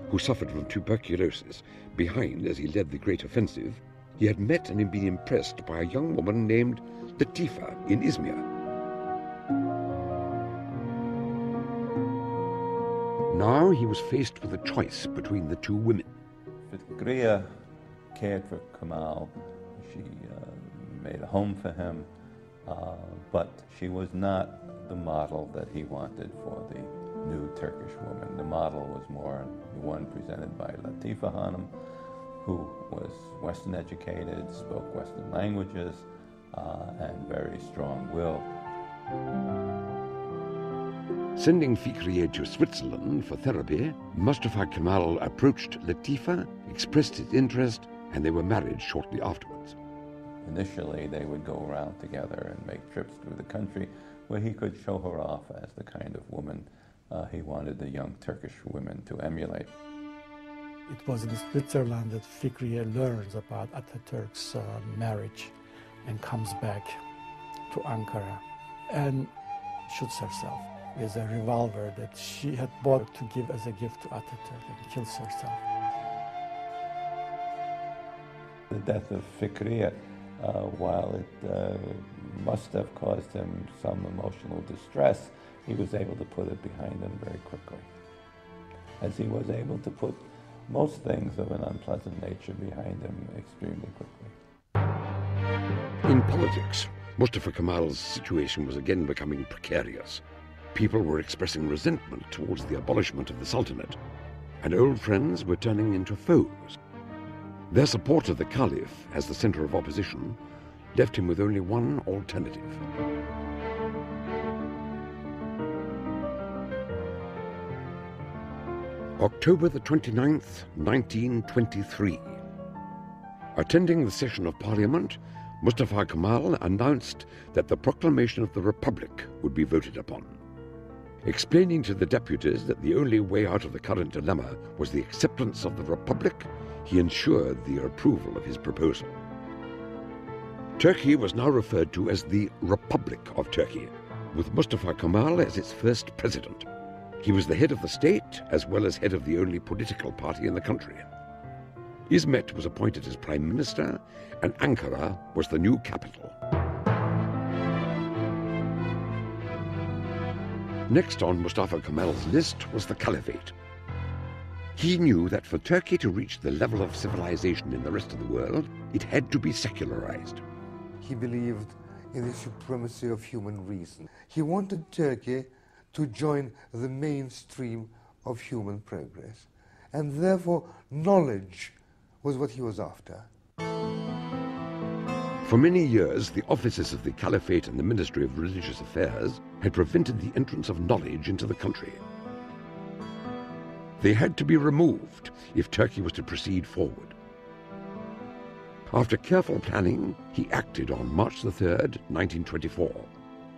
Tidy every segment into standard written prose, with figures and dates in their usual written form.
who suffered from tuberculosis, behind as he led the great offensive, he had met and been impressed by a young woman named Latifa in Izmir. Now he was faced with a choice between the two women. Fikriye cared for Kemal. She made a home for him, but she was not the model that he wanted for the new Turkish woman. The model was more the one presented by Latifa Hanım, who was Western educated, spoke Western languages, and very strong-willed. Sending Fikriye to Switzerland for therapy, Mustafa Kemal approached Latifa, expressed his interest, and they were married shortly afterwards. Initially, they would go around together and make trips through the country where he could show her off as the kind of woman he wanted the young Turkish women to emulate. It was in Switzerland that Fikriye learns about Ataturk's marriage and comes back to Ankara and shoots herself with a revolver that she had bought to give as a gift to Ataturk, and kills herself. The death of Fikriye, while it must have caused him some emotional distress, he was able to put it behind him very quickly, as he was able to put most things of an unpleasant nature behind him extremely quickly. In politics, Mustafa Kemal's situation was again becoming precarious. People were expressing resentment towards the abolishment of the Sultanate, and old friends were turning into foes. Their support of the Caliph as the center of opposition left him with only one alternative. October the 29th, 1923. Attending the session of Parliament, Mustafa Kemal announced that the proclamation of the Republic would be voted upon. Explaining to the deputies that the only way out of the current dilemma was the acceptance of the Republic, he ensured the approval of his proposal. Turkey was now referred to as the Republic of Turkey, with Mustafa Kemal as its first president. He was the head of the state, as well as head of the only political party in the country. Izmit was appointed as prime minister, and Ankara was the new capital. Next on Mustafa Kemal's list was the Caliphate. He knew that for Turkey to reach the level of civilization in the rest of the world, it had to be secularized. He believed in the supremacy of human reason. He wanted Turkey to join the mainstream of human progress, and therefore knowledge was what he was after. For many years, the offices of the Caliphate and the Ministry of Religious Affairs had prevented the entrance of knowledge into the country. They had to be removed if Turkey was to proceed forward. After careful planning, he acted on March the 3rd, 1924,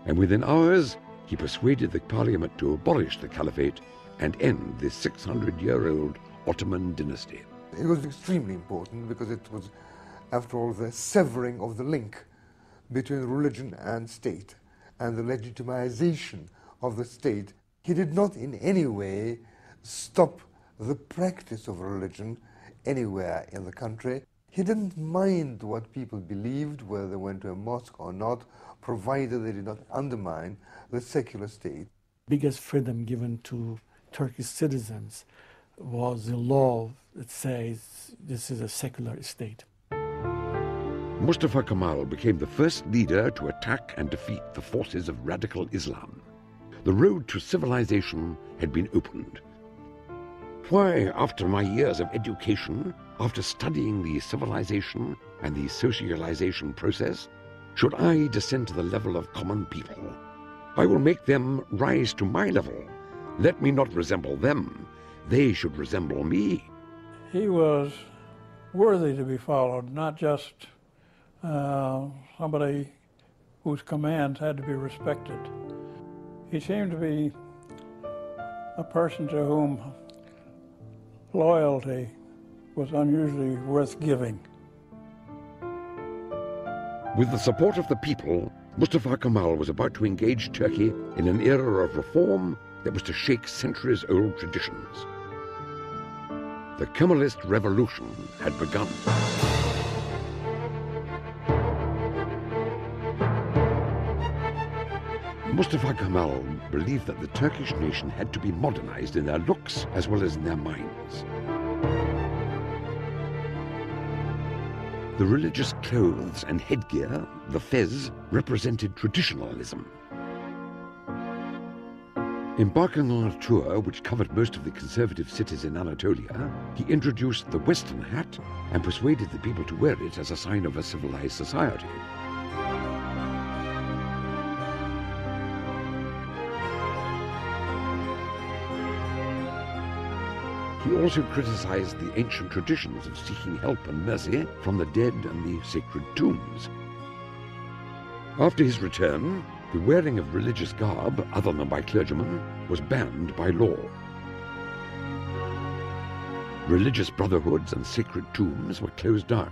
and within hours, he persuaded the Parliament to abolish the Caliphate and end this 600-year-old Ottoman dynasty. It was extremely important because it was, after all, the severing of the link between religion and state and the legitimization of the state. He did not in any way stop the practice of religion anywhere in the country. He didn't mind what people believed, whether they went to a mosque or not, provided they did not undermine the secular state. Biggest freedom given to Turkish citizens was the law that says this is a secular state. Mustafa Kemal became the first leader to attack and defeat the forces of radical Islam. The road to civilization had been opened. Why, after my years of education, after studying the civilization and the socialization process, should I descend to the level of common people? I will make them rise to my level. Let me not resemble them. They should resemble me. He was worthy to be followed, not just somebody whose commands had to be respected. He seemed to be a person to whom loyalty was unusually worth giving. With the support of the people, Mustafa Kemal was about to engage Turkey in an era of reform that was to shake centuries-old traditions. The Kemalist revolution had begun. Mustafa Kemal believed that the Turkish nation had to be modernized in their looks as well as in their minds. The religious clothes and headgear, the fez, represented traditionalism. Embarking on a tour which covered most of the conservative cities in Anatolia, he introduced the Western hat and persuaded the people to wear it as a sign of a civilized society. He also criticized the ancient traditions of seeking help and mercy from the dead and the sacred tombs. After his return, the wearing of religious garb, other than by clergymen, was banned by law. Religious brotherhoods and sacred tombs were closed down.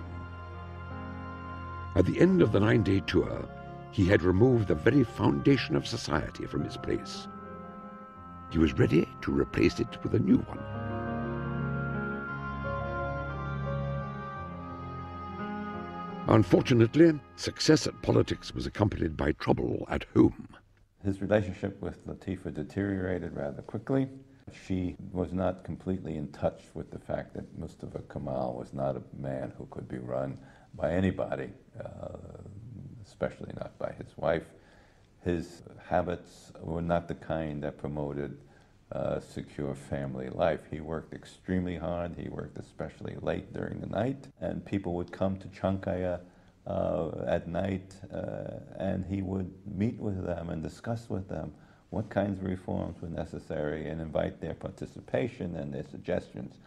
At the end of the 9-day tour, he had removed the very foundation of society from its place. He was ready to replace it with a new one. Unfortunately, success at politics was accompanied by trouble at home. His relationship with Latifa deteriorated rather quickly. She was not completely in touch with the fact that Mustafa Kemal was not a man who could be run by anybody, especially not by his wife. His habits were not the kind that promoted secure family life. He worked extremely hard. He worked especially late during the night, and people would come to Çankaya at night, and he would meet with them and discuss with them what kinds of reforms were necessary and invite their participation and their suggestions.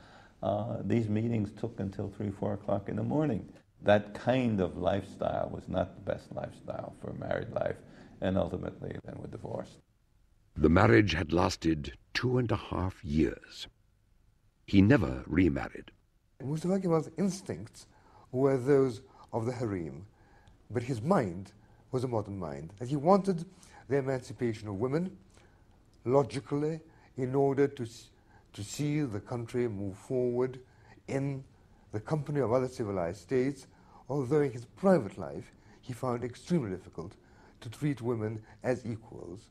These meetings took until 3, 4 o'clock in the morning. That kind of lifestyle was not the best lifestyle for a married life, and ultimately then were divorced. The marriage had lasted 2.5 years. He never remarried. Mustafa Kemal's instincts were those of the harem, but his mind was a modern mind, and he wanted the emancipation of women logically in order to see the country move forward in the company of other civilized states, although in his private life he found it extremely difficult to treat women as equals.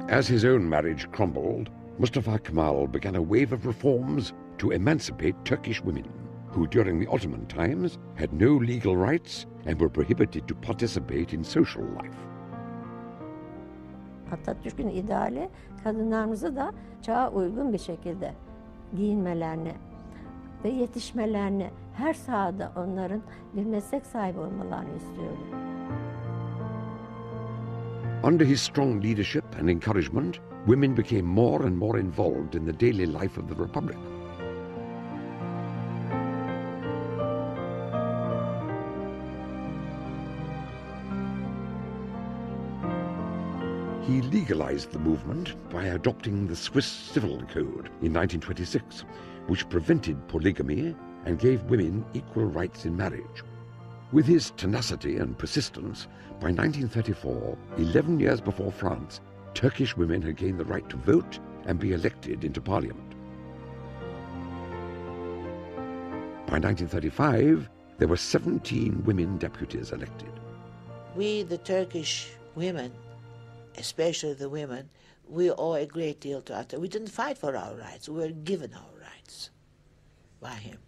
As his own marriage crumbled, Mustafa Kemal began a wave of reforms to emancipate Turkish women, who during the Ottoman times had no legal rights and were prohibited to participate in social life. Atatürk'ün ideali kadınlarımızı da çağa uygun bir şekilde giyinmelerini ve yetişmelerini, her sahada onların bir meslek sahibi olmalarını istiyordu. Under his strong leadership and encouragement, women became more and more involved in the daily life of the Republic. He legalized the movement by adopting the Swiss Civil Code in 1926, which prevented polygamy and gave women equal rights in marriage. With his tenacity and persistence, by 1934, 11 years before France, Turkish women had gained the right to vote and be elected into parliament. By 1935, there were 17 women deputies elected. We, the Turkish women, especially the women, we owe a great deal to Atatürk. We didn't fight for our rights. We were given our rights by him.